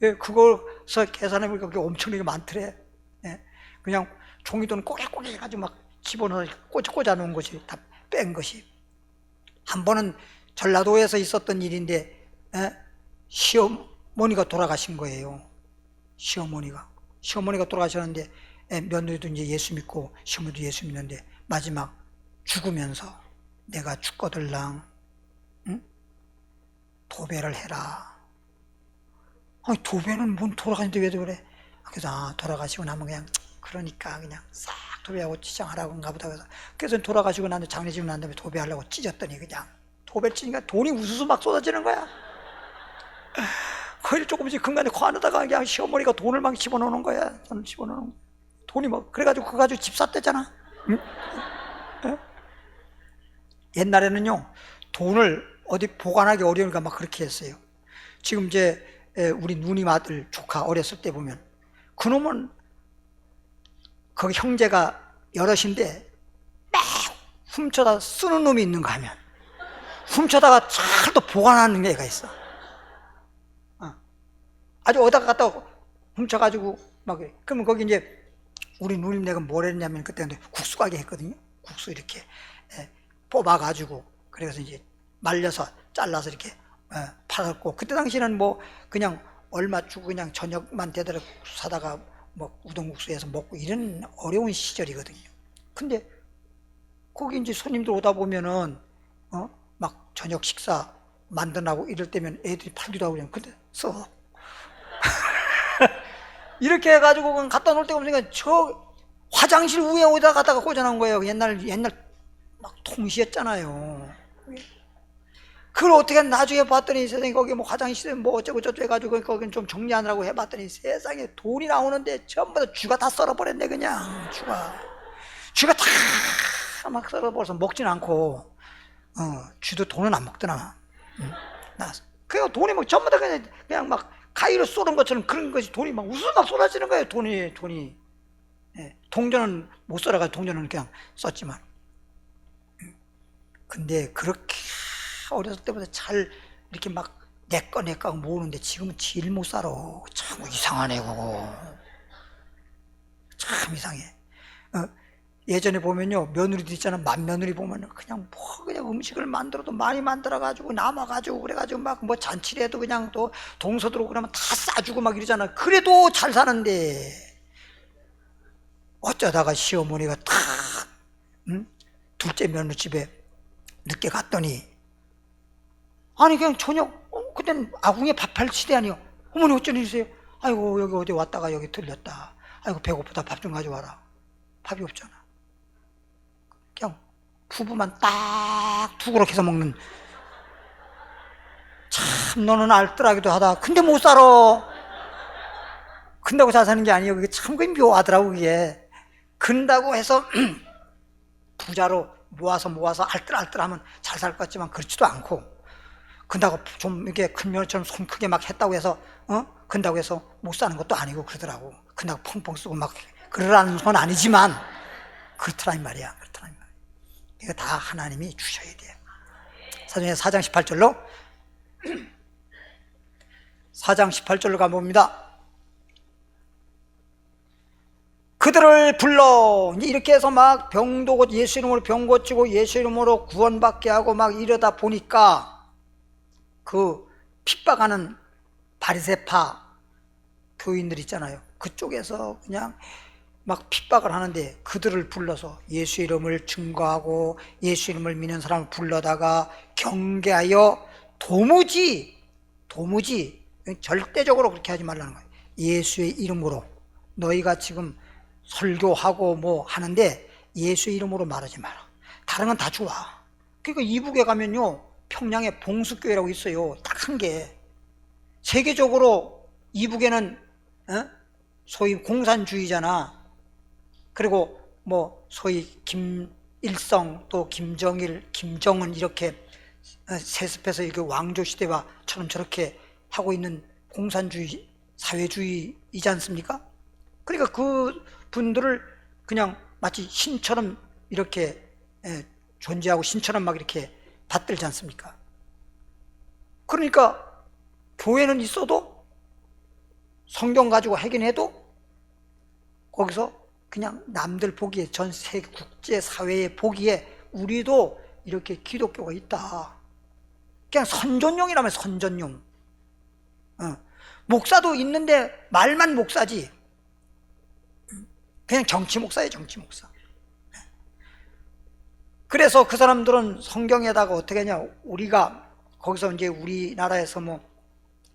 Speaker 1: 예, 그걸서 계산해보니까 그게 엄청나게 많더래. 예, 그냥 종이돈 꼬깃꼬깃 해가지고 막 집어넣어서 꽂아 놓은 것이, 다 뺀 것이. 한 번은 전라도에서 있었던 일인데, 시어머니가 돌아가신 거예요. 시어머니가 돌아가셨는데, 며느리도 이제 예수 믿고 시어머니도 예수 믿는데, 마지막 죽으면서 내가 죽거들랑 도배를 해라. 아니, 도배는 뭔 돌아가는데 왜 그래? 그래서 돌아가시고 나면 그러니까 그냥 싹 도배하고 치장하라고인가 보다. 그래서 돌아가시고 난 장례 지고 난 다음에 도배하려고 찢었더니 그냥 도배를 찌니까 돈이 우수수 막 쏟아지는 거야. 거기를 조금씩 근간에 관에다가 그냥 시어머니가 돈을 막 집어넣는 거야. 돈이 막, 그래가지고 그거 가지고 집 샀대잖아. 응? 옛날에는요, 돈을 어디 보관하기 어려우니까 막 그렇게 했어요. 지금 이제 우리 누님 아들 조카 어렸을 때 보면, 그놈은 거기 형제가 여럿인데 막 훔쳐다 쓰는 놈이 있는가 하면 훔쳐다가 잘 또 보관하는 애가 있어. 아주 어디다가 갖다 훔쳐가지고 막 그래. 그러면 거기 이제 우리 누님 내가 뭘 했냐면, 그때 국수 가게 했거든요. 국수 이렇게 뽑아가지고, 그래서 이제 말려서 잘라서 이렇게 팔았고, 그때 당시에는 뭐 그냥 얼마 주고 그냥 저녁만 되도록 사다가 뭐 우동국수에서 먹고 이런 어려운 시절이거든요. 근데 거기 이제 손님들 오다 보면은 막 저녁 식사 만들라고 이럴 때면 애들이 팔기도 하고 그냥 근데 써 이렇게 해가지고 그냥 갖다 놓을 데가 없으니까 저 화장실 위에 어디다 갖다가 꽂아놓은 거예요. 옛날 막 통시였잖아요. 그걸 어떻게 나중에 봤더니 세상에 거기 뭐 화장실에 뭐 어쩌고 저쩌고 해가지고 거긴 좀 정리하느라고 해봤더니 세상에 돈이 나오는데 전부 다 쥐가 다 썰어버렸네. 그냥 쥐가 다 막 썰어버려서 먹진 않고 쥐도 돈은 안 먹더나. 그냥 돈이 막 전부 다 그냥 막 가위로 쏘는 것처럼 그런 것이 돈이 막 우수막 쏟아지는 거예요. 돈이. 예, 동전은 못 썰어가지고 동전은 그냥 썼지만. 근데 그렇게 어렸을 때보다 잘 이렇게 막 내꺼 모으는데 지금은 제일 못 살아. 참 이상하네 그거. 참 이상해. 예전에 보면요 며느리도 있잖아. 맏며느리 보면 그냥 그냥 음식을 만들어도 많이 만들어가지고 남아가지고 그래가지고 막 뭐 잔치를 해도 그냥 또 동서들고 그러면 다 싸주고 막 이러잖아. 그래도 잘 사는데 어쩌다가 시어머니가 탁 둘째 며느리 집에 늦게 갔더니 아니 그냥 저녁 그땐 아궁이에 밥할 시대 아니요. 어머니 어쩐 일이세요? 아이고 여기 어디 왔다가 여기 들렸다. 아이고 배고프다 밥 좀 가져와라. 밥이 없잖아. 그냥 부부만 딱 두 그릇 해서 먹는. 참 너는 알뜰하기도 하다. 근데 못 살아. 근다고 잘 사는 게 아니에요. 그게 참 묘하더라고. 그게 근다고 해서 부자로 모아서 알뜰하면 잘 살 것 같지만 그렇지도 않고, 근다고 좀 이렇게 큰 며느리처럼 손 크게 막 했다고 해서 근다고 해서 못 사는 것도 아니고 그러더라고. 근다고 펑펑 쓰고 막 그러라는 건 아니지만 그렇더라 이 말이야. 이거 다 하나님이 주셔야 돼. 사도행전 4장 18절로 4장 18절로 가봅니다. 그들을 불러 이렇게 해서 막 병도 고 예수 이름으로 병 고치고 예수 이름으로 구원받게 하고 막 이러다 보니까 그 핍박하는 바리새파 교인들 있잖아요. 그쪽에서 그냥 막 핍박을 하는데 그들을 불러서 예수 이름을 증거하고 예수 이름을 믿는 사람을 불러다가 경계하여 도무지 절대적으로 그렇게 하지 말라는 거예요. 예수의 이름으로 너희가 지금 설교하고 뭐 하는데 예수의 이름으로 말하지 마라. 다른 건 다 좋아. 그러니까 이북에 가면요 평양에 봉수교회라고 있어요. 딱 한 개. 세계적으로 이북에는 소위 공산주의잖아. 그리고 뭐 소위 김일성 또 김정일, 김정은 이렇게 세습해서 이렇게 왕조 시대와처럼 저렇게 하고 있는 공산주의, 사회주의이지 않습니까? 그러니까 그 분들을 그냥 마치 신처럼 이렇게 존재하고 신처럼 막 이렇게 받들지 않습니까? 그러니까 교회는 있어도 성경 가지고 하긴 해도 거기서 그냥 남들 보기에 전 세계 국제사회에 보기에 우리도 이렇게 기독교가 있다. 그냥 선전용이라면 선전용. 목사도 있는데 말만 목사지. 그냥 정치 목사예요, 정치 목사. 그래서 그 사람들은 성경에다가 어떻게 하냐, 우리가 거기서 이제 우리나라에서 뭐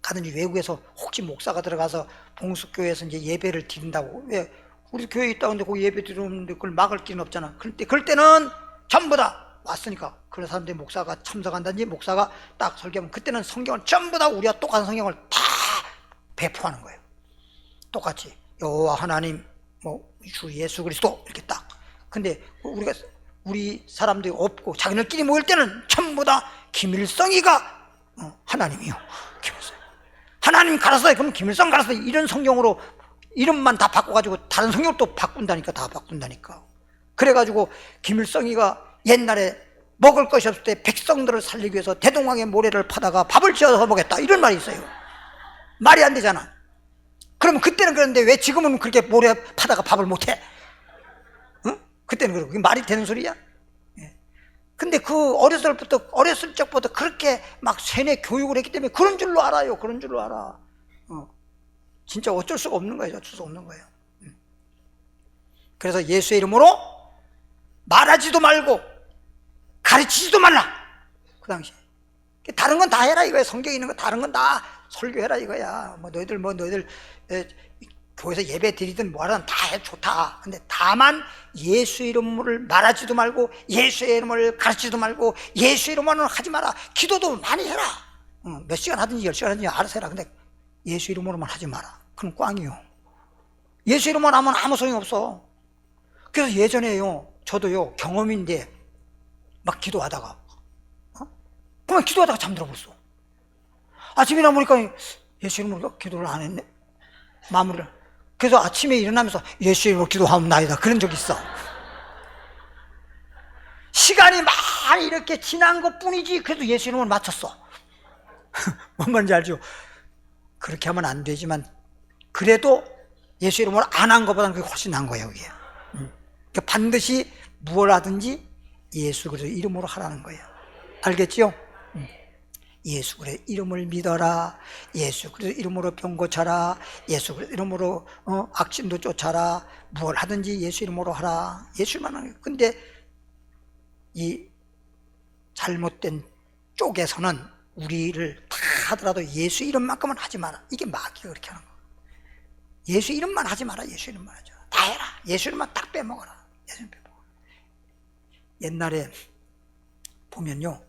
Speaker 1: 가든지 외국에서 혹시 목사가 들어가서 봉수교회에서 이제 예배를 드린다고, 왜 우리 교회에 있다고 근데 거기 예배 드리는데 그걸 막을 길은 없잖아. 그럴 때는 전부 다 왔으니까 그런 사람들이 목사가 참석한다든지 목사가 딱 설교하면 그때는 성경을 전부 다 우리가 똑같은 성경을 다 배포하는 거예요. 똑같이 여호와 하나님 뭐 주 예수 그리스도 이렇게 딱. 근데 우리 사람들이 없고 자기들끼리 모일 때는 전부 다 김일성이가 하나님이요. 김일성. 하나님 갈았어요. 그럼 김일성 갈았어요. 이런 성경으로 이름만 다 바꿔가지고 다른 성경을 또 바꾼다니까. 다 바꾼다니까. 그래가지고 김일성이가 옛날에 먹을 것이 없을 때 백성들을 살리기 위해서 대동강의 모래를 파다가 밥을 지어서 먹겠다 이런 말이 있어요. 말이 안 되잖아. 그러면 그때는 그런데 왜 지금은 그렇게 모래 파다가 밥을 못해? 그때는 그러고 그게 말이 되는 소리야? 근데 그 어렸을 적부터 그렇게 막 세뇌 교육을 했기 때문에 그런 줄로 알아요. 그런 줄로 알아. 진짜 어쩔 수가 없는 거예요. 어쩔 수가 없는 거예요. 그래서 예수의 이름으로 말하지도 말고 가르치지도 말라. 그 당시에. 다른 건 다 해라 이거야. 성경에 있는 거 다른 건 다 설교해라 이거야. 너희들 교회에서 예배 드리든 뭐하든 다 해 좋다. 근데 다만 예수 이름을 말하지도 말고 예수의 이름을 가르치지도 말고 예수 이름만은 하지 마라. 기도도 많이 해라. 몇 시간 하든지 10시간 하든지 알아서 해라. 근데 예수 이름으로만 하지 마라. 그럼 꽝이요. 예수 이름만 하면 아무 소용이 없어. 그래서 예전에요, 저도요, 경험인데 막 기도하다가 그만 기도하다가 잠들어 버렸어. 아침에 일어나보니까 예수 이름으로 기도를 안 했네. 마무리를. 그래서 아침에 일어나면서 예수 이름으로 기도하면 나이다. 그런 적 있어. 시간이 많이 이렇게 지난 것 뿐이지 그래도 예수 이름을 맞췄어. 뭔 말인지 알죠? 그렇게 하면 안 되지만 그래도 예수 이름으로 안 한 것보다는 그게 훨씬 나은 거예요. 그게. 그러니까 반드시 무엇을 하든지 예수 그리스도 이름으로 하라는 거예요. 알겠죠? 예수 그리스도 이름을 믿어라. 예수 그리스도 이름으로 병 고쳐라. 예수 그리스도 이름으로 악심도 쫓아라. 무엇을 하든지 예수 이름으로 하라. 예수만 하는 거예요. 근데 이 잘못된 쪽에서는 우리를 다 하더라도 예수 이름만큼은 하지 마라. 이게 마귀가 그렇게 하는 거예요. 예수 이름만 하지 마라. 예수 이름만 하지 마라. 다 해라. 예수 이름만 딱 빼먹어라. 예수 이름 빼먹어라. 옛날에 보면요,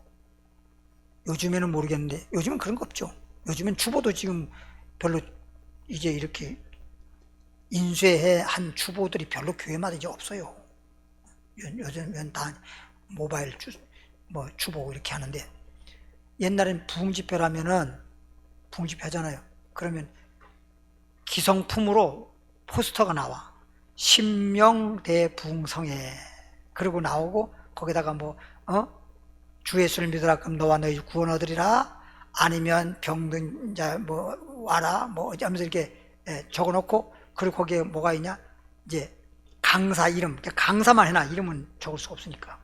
Speaker 1: 요즘에는 모르겠는데 요즘은 그런 거 없죠. 요즘엔 주보도 지금 별로 이제 이렇게 인쇄해 한 주보들이 별로 교회마다 이제 없어요. 요즘은 다 모바일 주보 이렇게 하는데, 옛날엔 부흥집회라면은 부흥집회 하잖아요. 그러면 기성품으로 포스터가 나와. 신명대 부흥성회. 그리고 나오고 거기다가 주 예수를 믿으라 그럼 너와 너희 구원 얻으리라. 아니면 병든 자 와라 하면서 이렇게 적어놓고, 그리고 거기에 뭐가 있냐, 이제 강사 이름, 강사만 해놔. 이름은 적을 수가 없으니까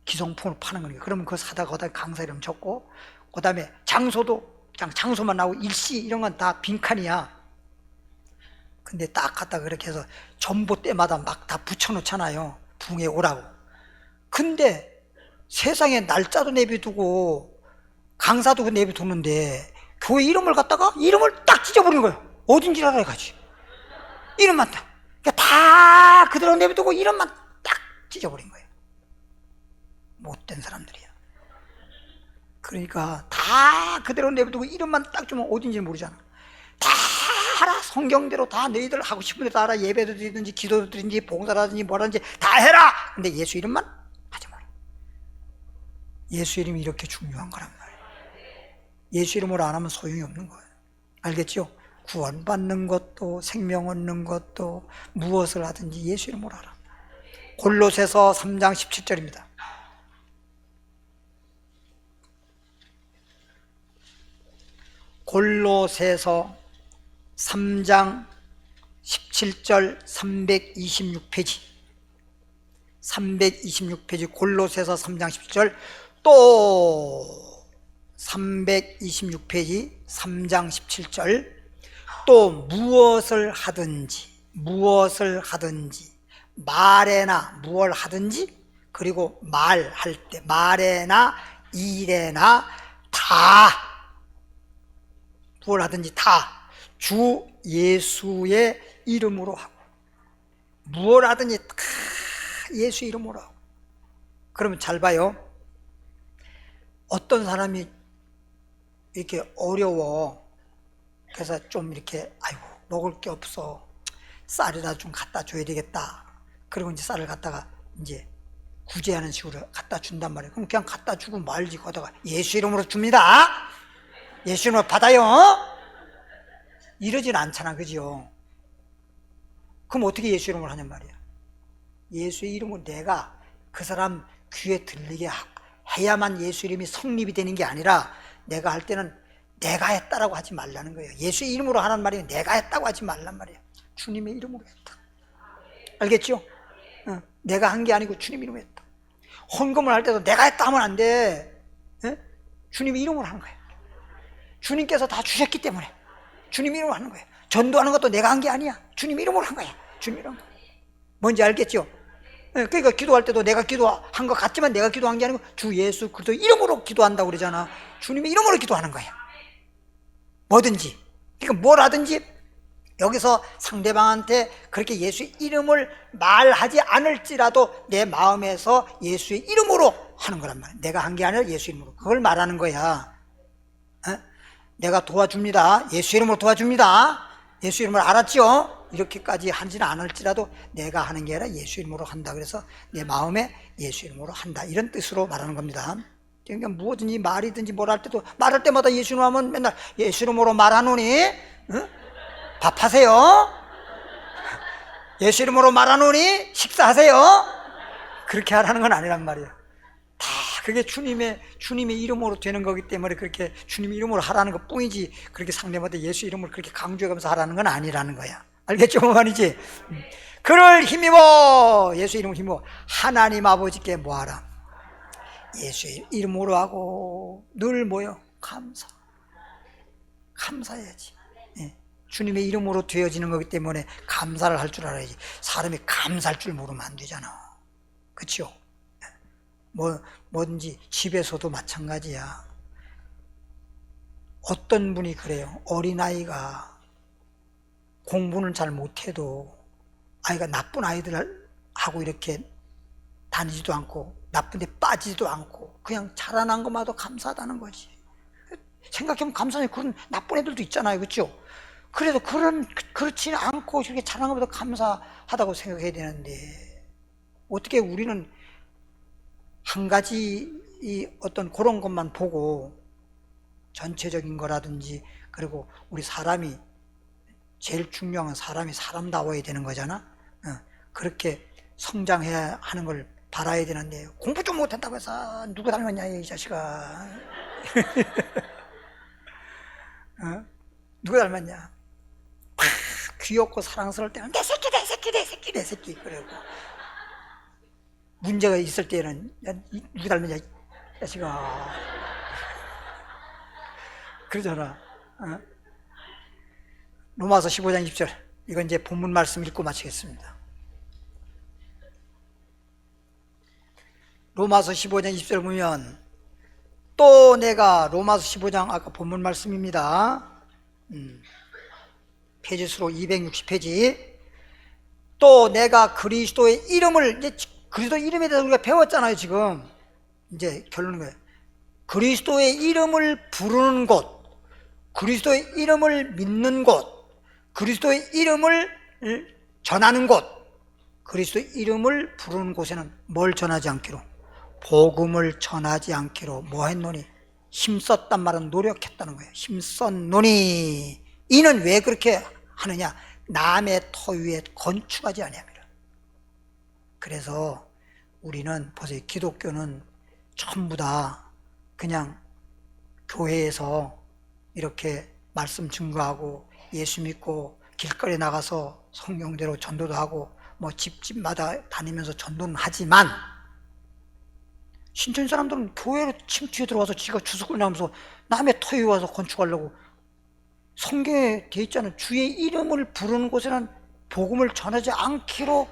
Speaker 1: 기성품으로 파는 거니까. 그러면 그거 사다가 거기다 강사 이름 적고, 그 다음에 장소도 그냥 장소만 나오고 일시 이런 건 다 빈칸이야. 근데 딱 갖다 그렇게 해서 전봇대마다 막 다 붙여놓잖아요. 부흥에 오라고. 근데 세상에 날짜도 내비두고 강사도 내비두는데 교회 이름을 갖다가 이름을 딱 찢어버리는 거예요. 어딘지 알아가지. 이름만 딱. 그러니까 다 그대로 내비두고 이름만 딱 찢어버린 거예요. 못된 사람들이야. 그러니까 다 그대로 내비두고 이름만 딱 주면 어딘지 모르잖아. 다 하라. 성경대로 다 너희들 하고 싶은 대로 다 하라. 예배도 드리든지 기도도 드리든지 봉사라든지 뭐라든지 다 해라. 근데 예수 이름만 하지 마라. 예수 이름이 이렇게 중요한 거란 말이에요. 예수 이름으로 안 하면 소용이 없는 거예요. 알겠죠? 구원받는 것도 생명 얻는 것도 무엇을 하든지 예수 이름으로 하라. 골로새서 3장 17절입니다. 골로새서 3장 17절 326페이지 326페이지 골로새서 3장 17절, 또 326페이지 3장 17절, 또 무엇을 하든지 말에나 무엇을 하든지, 그리고 말할 때 말에나 일에나 다 무엇을 하든지 다 주 예수의 이름으로 하고, 무엇을 하든지 다 예수 이름으로 하고. 그러면 잘 봐요. 어떤 사람이 이렇게 어려워. 그래서 좀 이렇게 아이고 먹을 게 없어. 쌀이라 좀 갖다 줘야 되겠다. 그리고 이제 쌀을 갖다가 이제 구제하는 식으로 갖다 준단 말이에요. 그럼 그냥 갖다 주고 말지. 거다가 예수 이름으로 줍니다. 예수 이름으로 받아요. 이러진 않잖아, 그죠? 그럼 어떻게 예수 이름으로 하냔 말이야. 예수의 이름으로 내가 그 사람 귀에 들리게 해야만 예수 이름이 성립이 되는 게 아니라, 내가 할 때는 내가 했다라고 하지 말라는 거예요. 예수의 이름으로 하는 말이 내가 했다고 하지 말란 말이에요. 주님의 이름으로 했다. 알겠죠? 내가 한 게 아니고 주님 이름으로 했다. 헌금을 할 때도 내가 했다 하면 안 돼. 주님의 이름으로 하는 거예요. 주님께서 다 주셨기 때문에. 주님 이름으로 하는 거야. 전도하는 것도 내가 한 게 아니야. 주님 이름으로 한 거야. 주님 이름으로. 뭔지 알겠죠? 그러니까 기도할 때도 내가 기도한 것 같지만 내가 기도한 게 아니고 주 예수 그리스도 이름으로 기도한다고 그러잖아. 주님의 이름으로 기도하는 거야. 뭐든지. 그러니까 뭘 하든지 여기서 상대방한테 그렇게 예수의 이름을 말하지 않을지라도 내 마음에서 예수의 이름으로 하는 거란 말이야. 내가 한 게 아니라 예수 이름으로. 그걸 말하는 거야. 내가 도와줍니다. 예수 이름으로 도와줍니다. 예수 이름으로 알았죠? 이렇게까지 하지는 않을지라도 내가 하는 게 아니라 예수 이름으로 한다. 그래서 내 마음에 예수 이름으로 한다. 이런 뜻으로 말하는 겁니다. 그러니까 무엇든지 말이든지 뭘 할 때도 말할 때마다 예수 이름으로 하면 맨날 예수 이름으로 말하노니 밥하세요. 예수 이름으로 말하노니 식사하세요. 그렇게 하라는 건 아니란 말이에요. 다 그게 주님의 이름으로 되는 거기 때문에 그렇게 주님의 이름으로 하라는 것 뿐이지 그렇게 상대마다 예수 이름을 그렇게 강조해가면서 하라는 건 아니라는 거야. 알겠죠? 뭐 말이지? 그를 힘입어 예수 이름을 힘입어 하나님 아버지께 뭐하라? 예수의 이름으로 하고 늘 뭐요? 감사해야지. 주님의 이름으로 되어지는 거기 때문에 감사를 할 줄 알아야지. 사람이 감사할 줄 모르면 안 되잖아. 그렇죠? 뭐든지 집에서도 마찬가지야. 어떤 분이 그래요. 어린아이가 공부는 잘 못해도 아이가 나쁜 아이들하고 이렇게 다니지도 않고 나쁜 데 빠지지도 않고 그냥 자라난 것마다 감사하다는 거지. 생각해보면 감사해. 그런 나쁜 애들도 있잖아요. 그렇죠? 그래도 그렇지 않고 이렇게 자라는 것보다 감사하다고 생각해야 되는데 어떻게 우리는 한 가지 이 어떤 그런 것만 보고 전체적인 거라든지 그리고 우리 사람이 제일 중요한 사람이 사람다워야 되는 거잖아. 그렇게 성장해야 하는 걸 바라야 되는데 공부 좀 못한다고 해서 누구 닮았냐 이 자식아. 누구 닮았냐. 귀엽고 사랑스러울 때는 내 새끼 그러고 문제가 있을 때는 야, 누구 닮았냐 이 자식아 그러잖아. 로마서 15장 20절 이건 이제 본문 말씀 읽고 마치겠습니다. 로마서 15장 20절 보면 또 내가 로마서 15장 아까 본문 말씀입니다. 페이지수로 260페이지 또 내가 그리스도의 이름을 이제 그리스도 이름에 대해서 우리가 배웠잖아요. 지금 이제 결론은 거예요. 그리스도의 이름을 부르는 곳, 그리스도의 이름을 믿는 곳, 그리스도의 이름을 전하는 곳, 그리스도의 이름을 부르는 곳에는 뭘 전하지 않기로? 복음을 전하지 않기로 뭐 했노니? 힘썼단 말은 노력했다는 거예요. 힘썼노니 이는 왜 그렇게 하느냐? 남의 터 위에 건축하지 아니함이라. 그래서 우리는 보세요. 기독교는 전부 다 그냥 교회에서 이렇게 말씀 증거하고 예수 믿고 길거리에 나가서 성경대로 전도도 하고 뭐 집집마다 다니면서 전도는 하지만 신천 사람들은 교회로 침투에 들어와서 지가 주석을 내면서 남의 터에 와서 건축하려고 성경에 되어 있잖아요. 주의 이름을 부르는 곳에는 복음을 전하지 않기로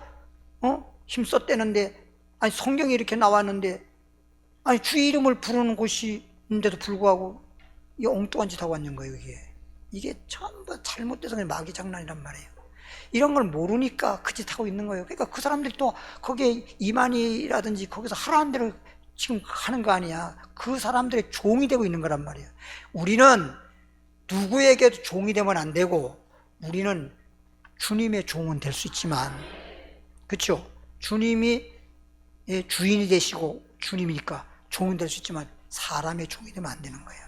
Speaker 1: 힘썼대는데 아니 성경에 이렇게 나왔는데 아니 주의 이름을 부르는 곳인데도 불구하고 이 엉뚱한 짓 하고 앉는 거예요. 이게 전부 잘못돼서 그냥 마귀 장난이란 말이에요. 이런 걸 모르니까 그 짓 하고 있는 거예요. 그러니까 그 사람들이 또 거기에 이만희라든지 거기서 하라는 대로 지금 하는 거 아니야. 그 사람들의 종이 되고 있는 거란 말이에요. 우리는 누구에게도 종이 되면 안 되고 우리는 주님의 종은 될 수 있지만 그렇죠? 주님이 주인이 되시고 주님이니까 종은 될 수 있지만 사람의 종이 되면 안 되는 거예요.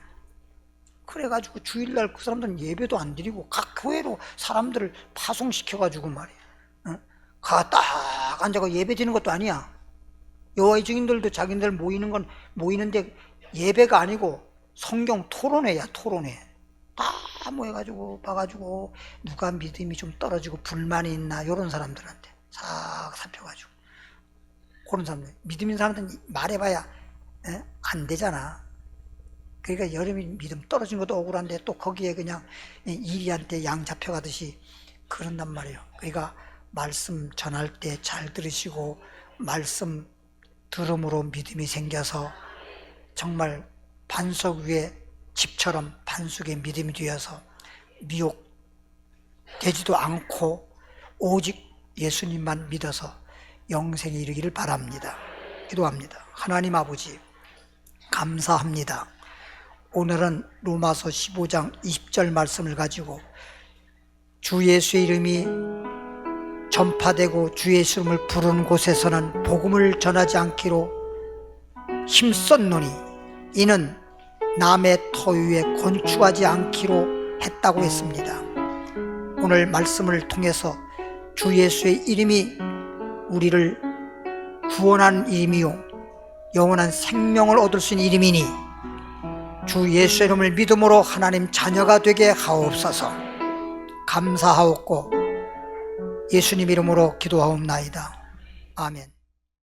Speaker 1: 그래가지고 주일날 그 사람들은 예배도 안 드리고 각 교회로 사람들을 파송시켜가지고 말이에요. 가 딱 앉아가 예배 드리는 것도 아니야. 여호와의 증인들도 자기들 모이는데 예배가 아니고 성경 토론회야. 토론회. 다 모여가지고 봐가지고 누가 믿음이 좀 떨어지고 불만이 있나 이런 사람들한테 싹 살펴가지고 그런 사람들 믿음 있는 사람들은 말해봐야 안 되잖아. 그러니까 여름이 믿음 떨어진 것도 억울한데 또 거기에 그냥 이리한테 양 잡혀가듯이 그런단 말이에요. 그러니까 말씀 전할 때 잘 들으시고 말씀 들음으로 믿음이 생겨서 정말 반석 위에 집처럼 반석에 믿음이 되어서 미혹되지도 않고 오직 예수님만 믿어서 영생에 이르기를 바랍니다. 기도합니다. 하나님 아버지, 감사합니다. 오늘은 로마서 15장 20절 말씀을 가지고 주 예수의 이름이 전파되고 주 예수 이름을 부르는 곳에서는 복음을 전하지 않기로 힘썼노니 이는 남의 터 위에 건축하지 않기로 했다고 했습니다. 오늘 말씀을 통해서 주 예수의 이름이 우리를 구원한 이름이요 영원한 생명을 얻을 수 있는 이름이니 주 예수의 이름을 믿음으로 하나님 자녀가 되게 하옵소서. 감사하옵고 예수님 이름으로 기도하옵나이다. 아멘.